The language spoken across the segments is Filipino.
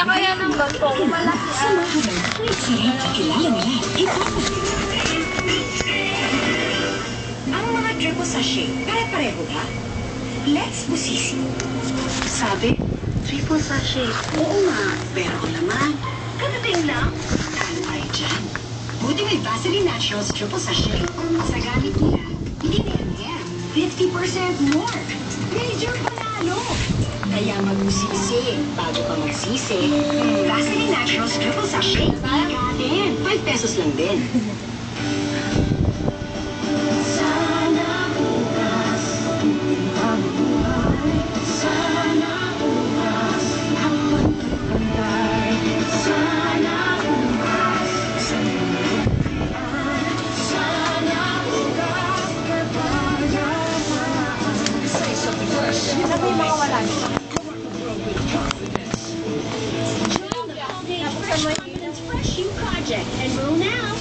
Kanya kaya ng ganito kung malaki. Sarap, kilala nila. Ang mga triple sachet, pare-pareho ba? Let's busisi. Sabi, triple sachet. Oo nga, pero ang laman, kadating lang. Talo kayo dyan. Buti may Vaseline Naturals triple sachet. Sa gamit nila, hindi na yan. 50% more. Major panalo. Kaya magbusisi bago ka magsisi. Vaseline Naturals triple sachet. Ikatin. 5 pesos lang din. Ano yung mga wala niyo? Fresh You Project. Enroll now.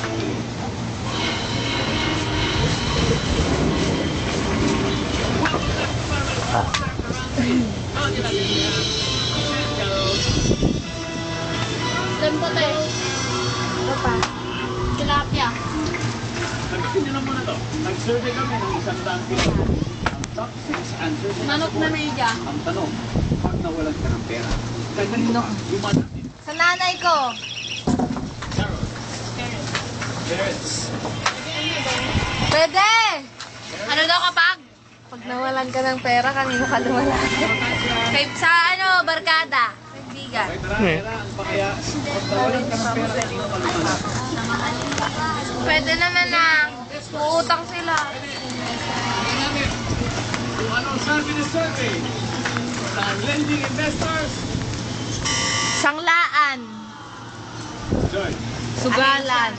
Lempote. Ano pa? Tilapia. Hindi na muna to. Nag-survey kami ng 100 kilo. Ang top 6 answers. Manok na media. Ang tanong, pag nawalan ka ng pera, ganito yung natin. Sa nanay ko. Carrots. Pwede! Ano daw kapag? Pag nawalan ka ng pera, kanino ka nawalan? Kay, sa ano, barkada. Kaibigan. Ay, pera ang pakaya. Pag nawalan ka ng pera, kanino ka nawalan? Pwede naman na. Uutang sila. Kung ano ang sabi ng survey sa lending investors, Sanglaan. Joy. Sugalan.